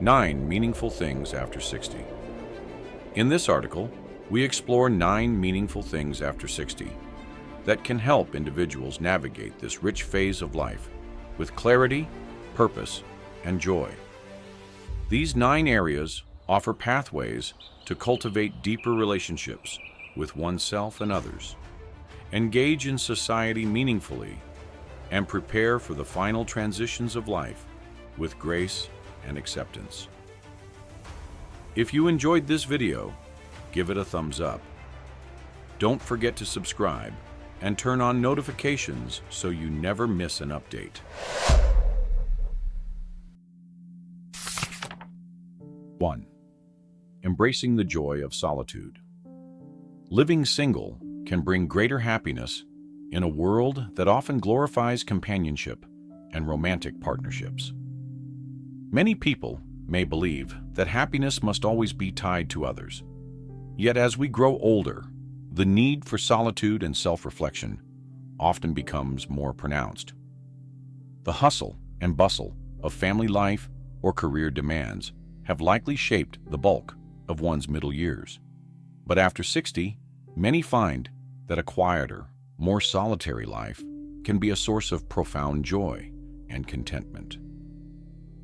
9 Meaningful Things After 60. In this article, we explore 9 meaningful things after 60 that can help individuals navigate this rich phase of life with clarity, purpose, and joy. These 9 areas offer pathways to cultivate deeper relationships with oneself and others, engage in society meaningfully, and prepare for the final transitions of life with grace and acceptance. If you enjoyed this video, give it a thumbs up. Don't forget to subscribe and turn on notifications so you never miss an update. 1. Embracing the joy of solitude. Living single can bring greater happiness in a world that often glorifies companionship and romantic partnerships. Many people may believe that happiness must always be tied to others. Yet as we grow older, the need for solitude and self-reflection often becomes more pronounced. The hustle and bustle of family life or career demands have likely shaped the bulk of one's middle years. But after 60, many find that a quieter, more solitary life can be a source of profound joy and contentment.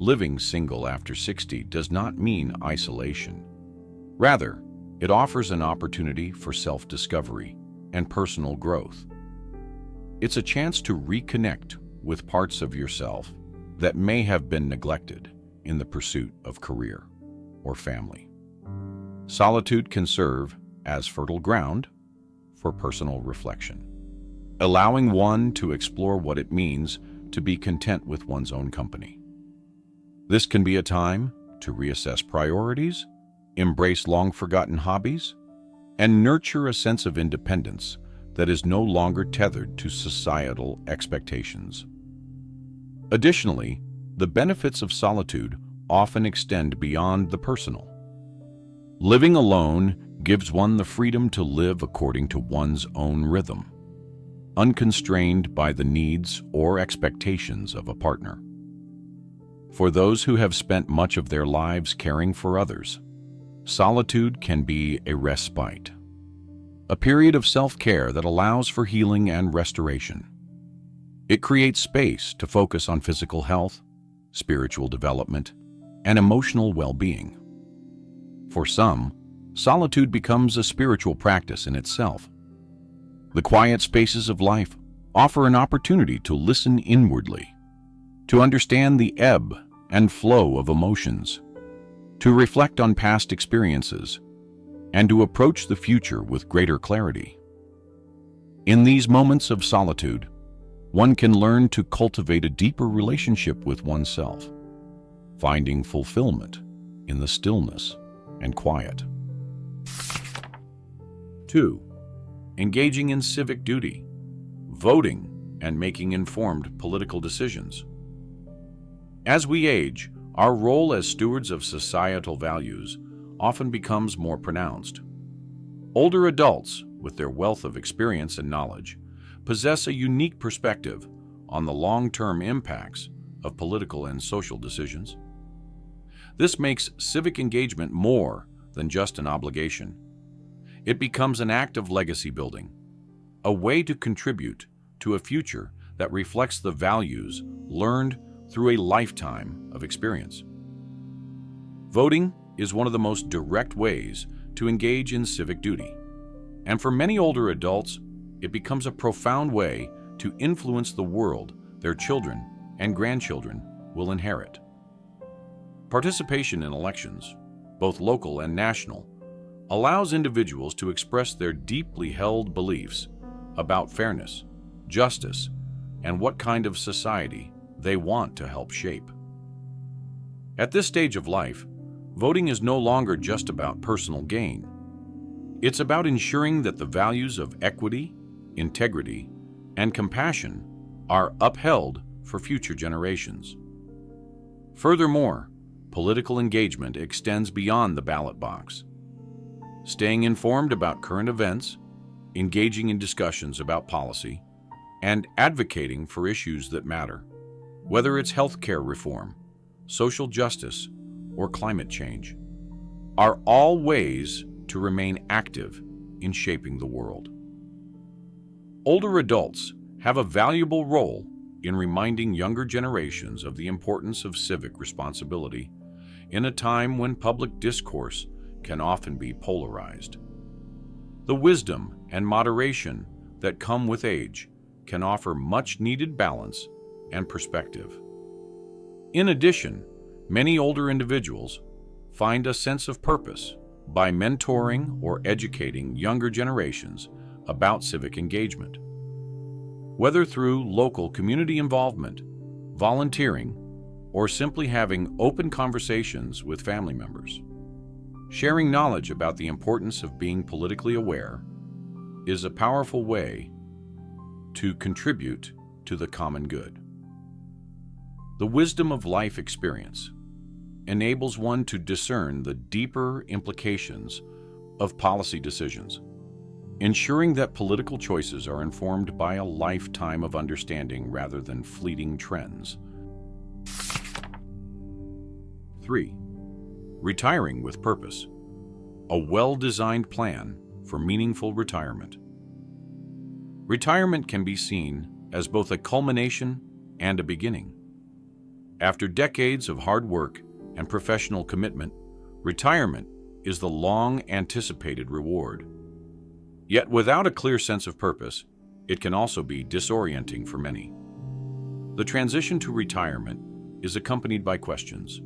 Living single after 60 does not mean isolation. Rather, it offers an opportunity for self-discovery and personal growth. It's a chance to reconnect with parts of yourself that may have been neglected in the pursuit of career or family. Solitude can serve as fertile ground for personal reflection, allowing one to explore what it means to be content with one's own company. This can be a time to reassess priorities, embrace long-forgotten hobbies, and nurture a sense of independence that is no longer tethered to societal expectations. Additionally, the benefits of solitude often extend beyond the personal. Living alone gives one the freedom to live according to one's own rhythm, unconstrained by the needs or expectations of a partner. For those who have spent much of their lives caring for others, solitude can be a respite, a period of self-care that allows for healing and restoration. It creates space to focus on physical health, spiritual development, and emotional well-being. For some, solitude becomes a spiritual practice in itself. The quiet spaces of life offer an opportunity to listen inwardly, to understand the ebb and flow of emotions, to reflect on past experiences, and to approach the future with greater clarity. In these moments of solitude, one can learn to cultivate a deeper relationship with oneself, finding fulfillment in the stillness and quiet. 2. Engaging in civic duty, voting, and making informed political decisions. As we age, our role as stewards of societal values often becomes more pronounced. Older adults, with their wealth of experience and knowledge, possess a unique perspective on the long-term impacts of political and social decisions. This makes civic engagement more than just an obligation. It becomes an act of legacy building, a way to contribute to a future that reflects the values learned through a lifetime of experience. Voting is one of the most direct ways to engage in civic duty, and for many older adults, it becomes a profound way to influence the world their children and grandchildren will inherit. Participation in elections, both local and national, allows individuals to express their deeply held beliefs about fairness, justice, and what kind of society they want to help shape. At this stage of life, voting is no longer just about personal gain. It's about ensuring that the values of equity, integrity, and compassion are upheld for future generations. Furthermore, political engagement extends beyond the ballot box. Staying informed about current events, engaging in discussions about policy, and advocating for issues that matter, whether it's healthcare reform, social justice, or climate change, are all ways to remain active in shaping the world. Older adults have a valuable role in reminding younger generations of the importance of civic responsibility in a time when public discourse can often be polarized. The wisdom and moderation that come with age can offer much-needed balance and perspective. In addition, many older individuals find a sense of purpose by mentoring or educating younger generations about civic engagement. Whether through local community involvement, volunteering, or simply having open conversations with family members, sharing knowledge about the importance of being politically aware is a powerful way to contribute to the common good. The wisdom of life experience enables one to discern the deeper implications of policy decisions, ensuring that political choices are informed by a lifetime of understanding rather than fleeting trends. 3. Retiring with purpose. A well-designed plan for meaningful retirement. Retirement can be seen as both a culmination and a beginning. After decades of hard work and professional commitment, retirement is the long-anticipated reward. Yet without a clear sense of purpose, it can also be disorienting for many. The transition to retirement is accompanied by questions.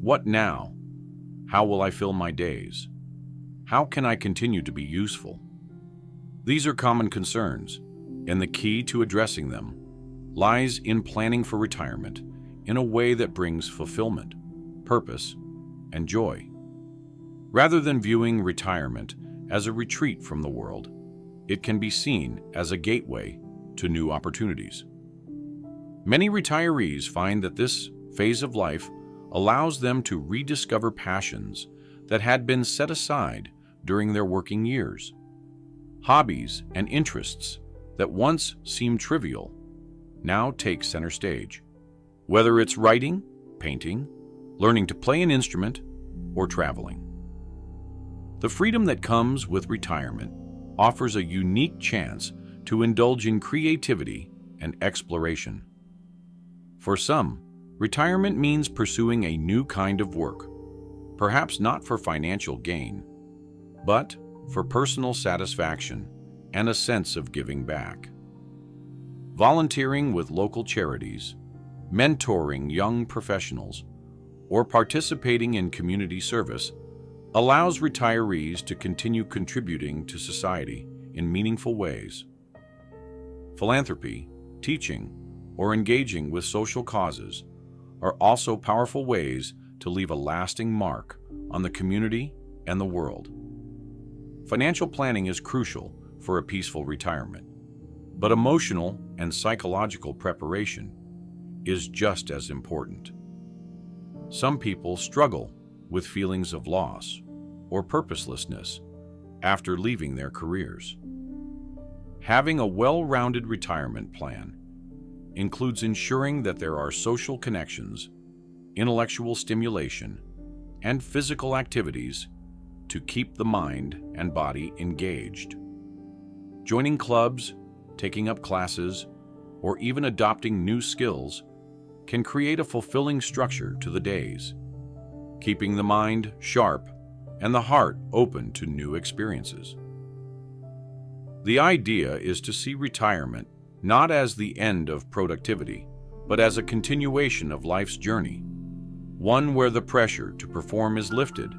What now? How will I fill my days? How can I continue to be useful? These are common concerns, and the key to addressing them lies in planning for retirement in a way that brings fulfillment, purpose, and joy. Rather than viewing retirement as a retreat from the world, it can be seen as a gateway to new opportunities. Many retirees find that this phase of life allows them to rediscover passions that had been set aside during their working years. Hobbies and interests that once seemed trivial now take center stage. Whether it's writing, painting, learning to play an instrument, or traveling. The freedom that comes with retirement offers a unique chance to indulge in creativity and exploration. For some, retirement means pursuing a new kind of work, perhaps not for financial gain, but for personal satisfaction and a sense of giving back. Volunteering with local charities, mentoring young professionals, or participating in community service allows retirees to continue contributing to society in meaningful ways. Philanthropy, teaching, or engaging with social causes are also powerful ways to leave a lasting mark on the community and the world. Financial planning is crucial for a peaceful retirement, but emotional and psychological preparation is just as important. Some people struggle with feelings of loss or purposelessness after leaving their careers. Having a well-rounded retirement plan includes ensuring that there are social connections, intellectual stimulation, and physical activities to keep the mind and body engaged. Joining clubs, taking up classes, or even adopting new skills can create a fulfilling structure to the days, keeping the mind sharp and the heart open to new experiences. The idea is to see retirement not as the end of productivity, but as a continuation of life's journey, one where the pressure to perform is lifted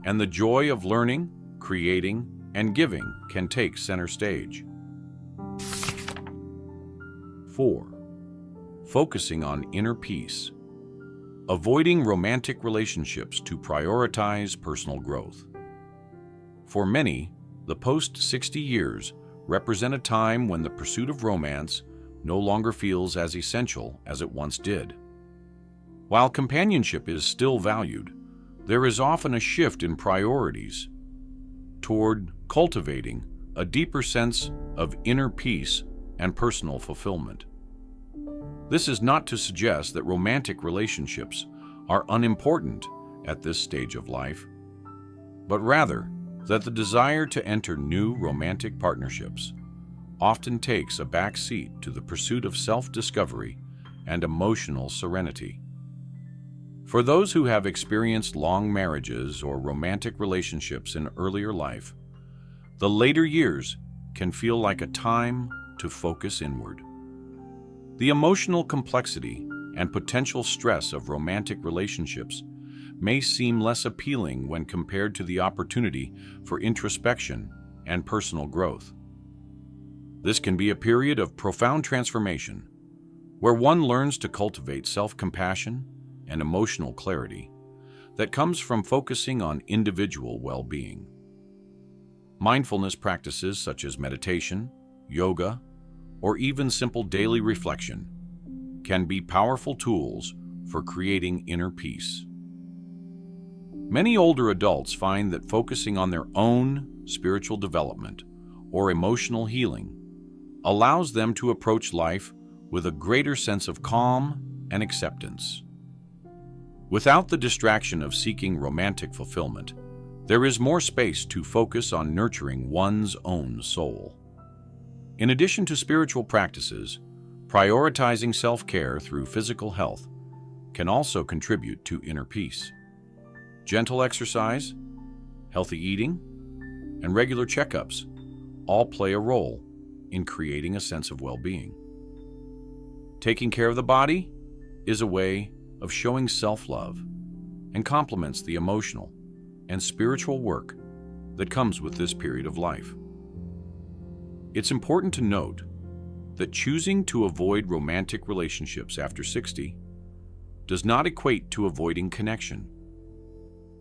and the joy of learning, creating, and giving can take center stage. 4. Focusing on inner peace. Avoiding romantic relationships to prioritize personal growth. For many, the post-60 years represent a time when the pursuit of romance no longer feels as essential as it once did. While companionship is still valued, there is often a shift in priorities toward cultivating a deeper sense of inner peace and personal fulfillment. This is not to suggest that romantic relationships are unimportant at this stage of life, but rather that the desire to enter new romantic partnerships often takes a back seat to the pursuit of self-discovery and emotional serenity. For those who have experienced long marriages or romantic relationships in earlier life, the later years can feel like a time to focus inward. The emotional complexity and potential stress of romantic relationships may seem less appealing when compared to the opportunity for introspection and personal growth. This can be a period of profound transformation, where one learns to cultivate self-compassion and emotional clarity that comes from focusing on individual well-being. Mindfulness practices such as meditation, yoga, or even simple daily reflection can be powerful tools for creating inner peace. Many older adults find that focusing on their own spiritual development or emotional healing allows them to approach life with a greater sense of calm and acceptance. Without the distraction of seeking romantic fulfillment, there is more space to focus on nurturing one's own soul. In addition to spiritual practices, prioritizing self-care through physical health can also contribute to inner peace. Gentle exercise, healthy eating, and regular checkups all play a role in creating a sense of well-being. Taking care of the body is a way of showing self-love and complements the emotional and spiritual work that comes with this period of life. It's important to note that choosing to avoid romantic relationships after 60 does not equate to avoiding connection.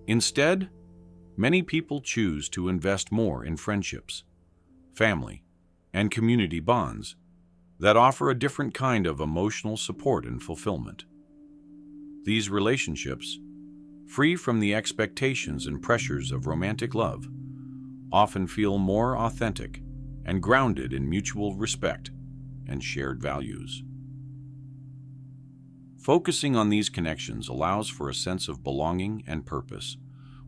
Instead, many people choose to invest more in friendships, family, and community bonds that offer a different kind of emotional support and fulfillment. These relationships, free from the expectations and pressures of romantic love, often feel more authentic and grounded in mutual respect and shared values. Focusing on these connections allows for a sense of belonging and purpose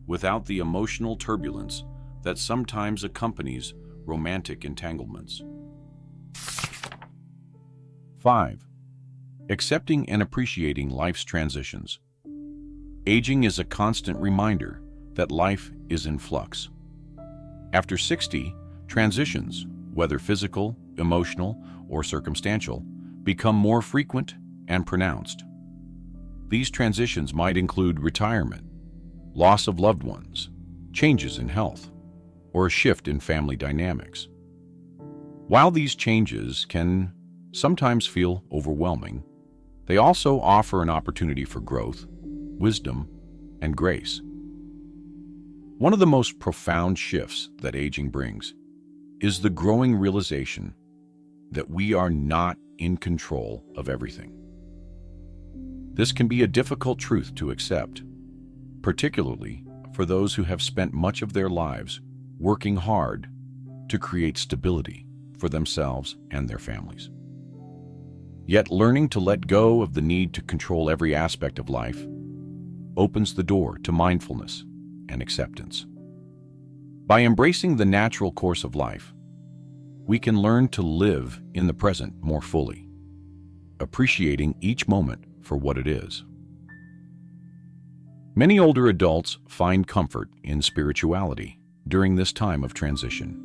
without the emotional turbulence that sometimes accompanies romantic entanglements. 5. Accepting and appreciating life's transitions. Aging is a constant reminder that life is in flux. After 60, transitions, whether physical, emotional, or circumstantial, become more frequent and pronounced. These transitions might include retirement, loss of loved ones, changes in health, or a shift in family dynamics. While these changes can sometimes feel overwhelming, they also offer an opportunity for growth, wisdom, and grace. One of the most profound shifts that aging brings is the growing realization that we are not in control of everything. This can be a difficult truth to accept, particularly for those who have spent much of their lives working hard to create stability for themselves and their families. Yet learning to let go of the need to control every aspect of life opens the door to mindfulness and acceptance. By embracing the natural course of life, we can learn to live in the present more fully, appreciating each moment for what it is. Many older adults find comfort in spirituality during this time of transition,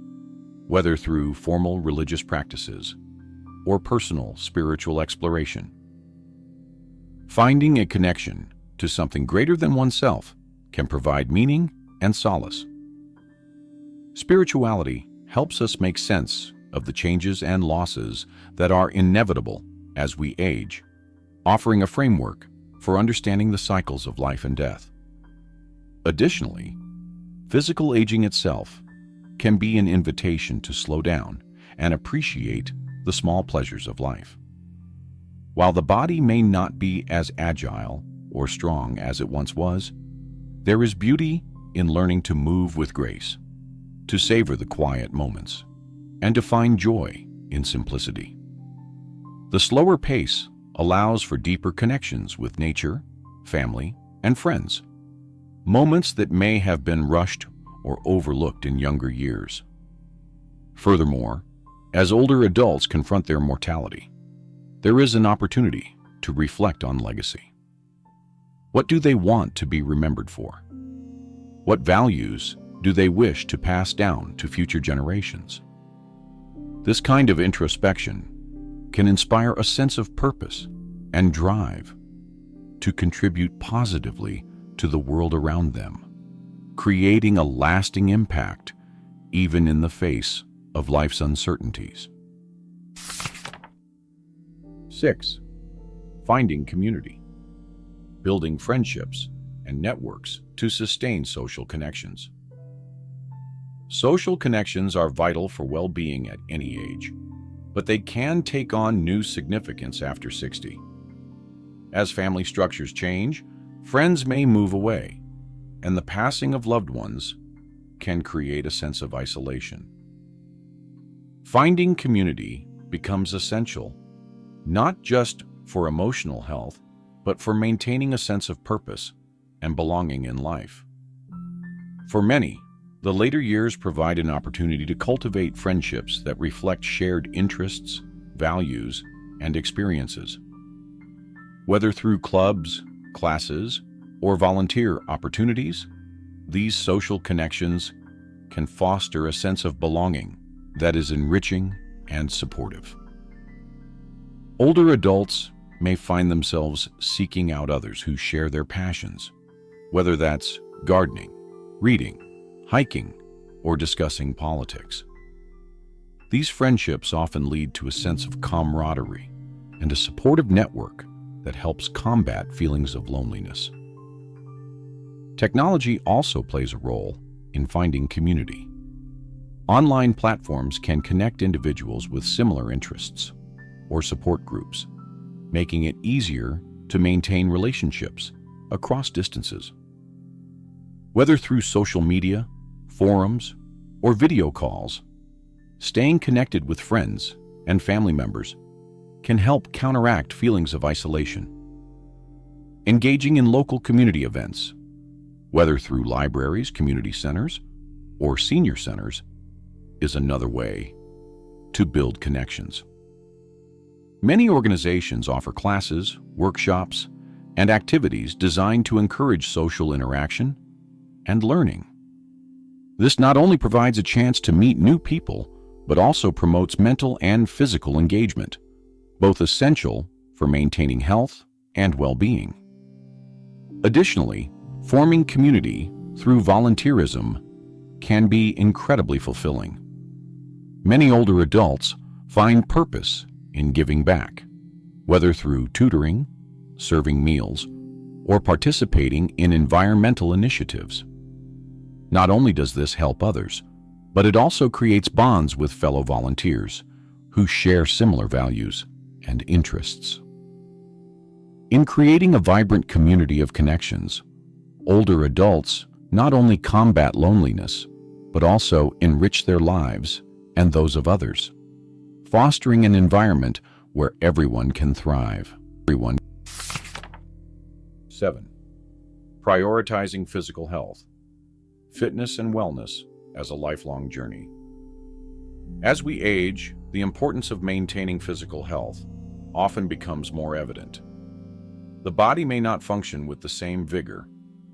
whether through formal religious practices or personal spiritual exploration. Finding a connection to something greater than oneself can provide meaning and solace. Spirituality helps us make sense of the changes and losses that are inevitable as we age, offering a framework for understanding the cycles of life and death. Additionally, physical aging itself can be an invitation to slow down and appreciate the small pleasures of life. While the body may not be as agile or strong as it once was, there is beauty in learning to move with grace, to savor the quiet moments, and to find joy in simplicity. The slower pace allows for deeper connections with nature, family, and friends, moments that may have been rushed or overlooked in younger years. Furthermore, as older adults confront their mortality, there is an opportunity to reflect on legacy. What do they want to be remembered for? What values do they wish to pass down to future generations? This kind of introspection can inspire a sense of purpose and drive to contribute positively to the world around them, creating a lasting impact even in the face of life's uncertainties. 6. Finding community. Building friendships and networks to sustain social connections. Social connections are vital for well-being at any age, but they can take on new significance after 60. As family structures change, friends may move away, and the passing of loved ones can create a sense of isolation. Finding community becomes essential, not just for emotional health, but for maintaining a sense of purpose and belonging in life. For many, the later years provide an opportunity to cultivate friendships that reflect shared interests, values, and experiences. Whether through clubs, classes, or volunteer opportunities, these social connections can foster a sense of belonging that is enriching and supportive. Older adults may find themselves seeking out others who share their passions, whether that's gardening, reading, hiking, or discussing politics. These friendships often lead to a sense of camaraderie and a supportive network that helps combat feelings of loneliness. Technology also plays a role in finding community. Online platforms can connect individuals with similar interests or support groups, making it easier to maintain relationships across distances. Whether through social media, forums, or video calls, staying connected with friends and family members can help counteract feelings of isolation. Engaging in local community events, whether through libraries, community centers, or senior centers, is another way to build connections. Many organizations offer classes, workshops, and activities designed to encourage social interaction and learning. This not only provides a chance to meet new people, but also promotes mental and physical engagement, both essential for maintaining health and well-being. Additionally, forming community through volunteerism can be incredibly fulfilling. Many older adults find purpose in giving back, whether through tutoring, serving meals, or participating in environmental initiatives. Not only does this help others, but it also creates bonds with fellow volunteers who share similar values and interests. In creating a vibrant community of connections, older adults not only combat loneliness, but also enrich their lives and those of others, fostering an environment where everyone can thrive. 7. Prioritizing physical health, fitness and wellness as a lifelong journey. As we age, the importance of maintaining physical health often becomes more evident. The body may not function with the same vigor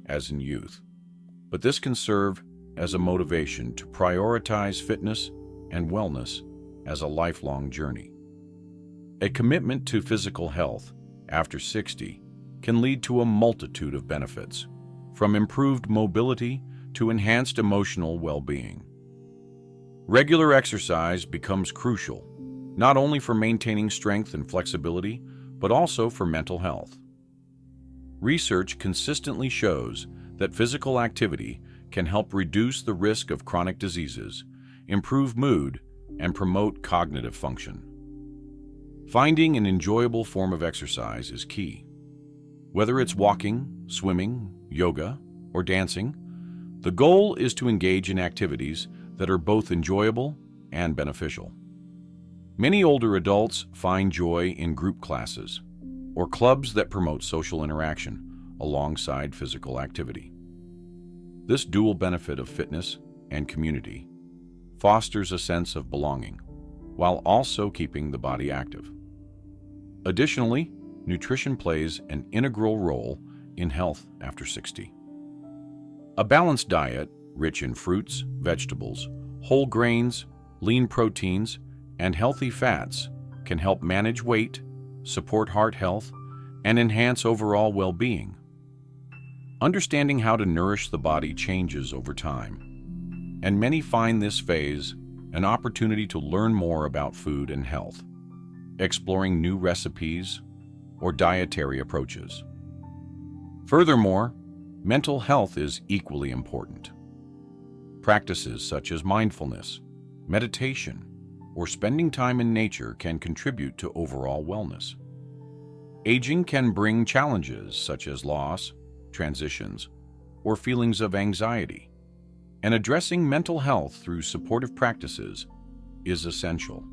as in youth, but this can serve as a motivation to prioritize fitness and wellness as a lifelong journey. A commitment to physical health after 60 can lead to a multitude of benefits, from improved mobility to enhanced emotional well-being. Regular exercise becomes crucial, not only for maintaining strength and flexibility, but also for mental health. Research consistently shows that physical activity can help reduce the risk of chronic diseases, improve mood, and promote cognitive function. Finding an enjoyable form of exercise is key. Whether it's walking, swimming, yoga, or dancing, the goal is to engage in activities that are both enjoyable and beneficial. Many older adults find joy in group classes or clubs that promote social interaction alongside physical activity. This dual benefit of fitness and community fosters a sense of belonging, while also keeping the body active. Additionally, nutrition plays an integral role in health after 60. A balanced diet, rich in fruits, vegetables, whole grains, lean proteins, and healthy fats, can help manage weight, support heart health, and enhance overall well-being. Understanding how to nourish the body changes over time, and many find this phase an opportunity to learn more about food and health, exploring new recipes or dietary approaches. Furthermore, mental health is equally important. Practices such as mindfulness, meditation, or spending time in nature can contribute to overall wellness. Aging can bring challenges such as loss, transitions, or feelings of anxiety, and addressing mental health through supportive practices is essential.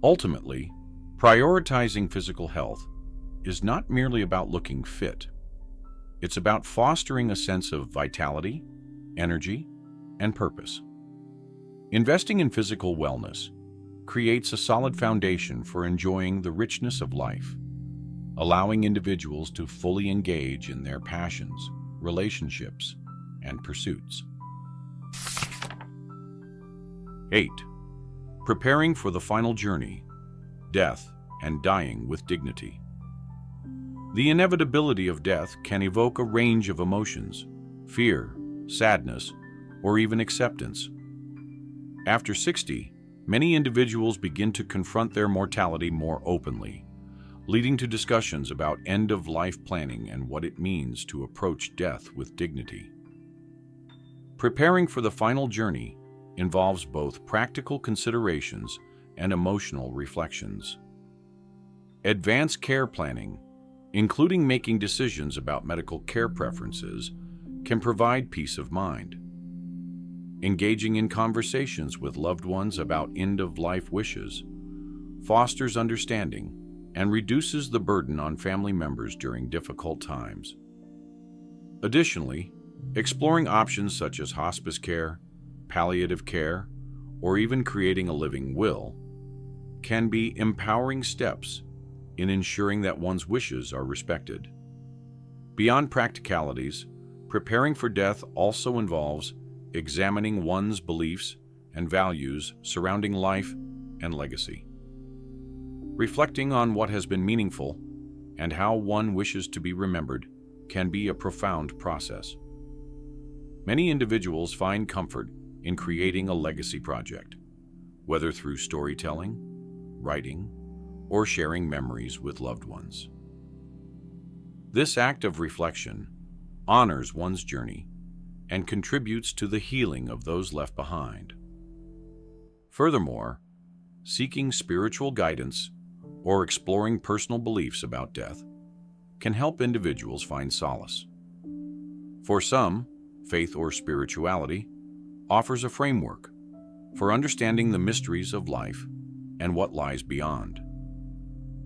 Ultimately, prioritizing physical health is not merely about looking fit. It's about fostering a sense of vitality, energy, and purpose. Investing in physical wellness creates a solid foundation for enjoying the richness of life, allowing individuals to fully engage in their passions, relationships, and pursuits. 8. Preparing for the final journey, death and dying with dignity. The inevitability of death can evoke a range of emotions: fear, sadness, or even acceptance. After 60, many individuals begin to confront their mortality more openly, leading to discussions about end-of-life planning and what it means to approach death with dignity. Preparing for the final journey involves both practical considerations and emotional reflections. Advanced care planning, including making decisions about medical care preferences, can provide peace of mind. Engaging in conversations with loved ones about end-of-life wishes fosters understanding and reduces the burden on family members during difficult times. Additionally, exploring options such as hospice care, palliative care, or even creating a living will can be empowering steps in ensuring that one's wishes are respected. Beyond practicalities, preparing for death also involves examining one's beliefs and values surrounding life and legacy. Reflecting on what has been meaningful and how one wishes to be remembered can be a profound process. Many individuals find comfort in creating a legacy project, whether through storytelling, writing, or sharing memories with loved ones. This act of reflection honors one's journey and contributes to the healing of those left behind. Furthermore, seeking spiritual guidance or exploring personal beliefs about death can help individuals find solace. For some, faith or spirituality offers a framework for understanding the mysteries of life and what lies beyond.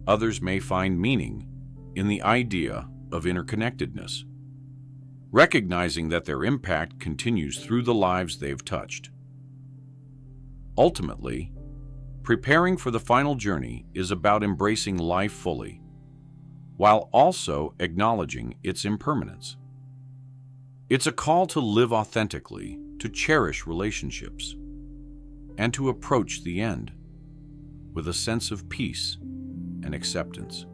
Others may find meaning in the idea of interconnectedness, recognizing that their impact continues through the lives they've touched. Ultimately, preparing for the final journey is about embracing life fully, while also acknowledging its impermanence. It's a call to live authentically, to cherish relationships, and to approach the end with a sense of peace and acceptance.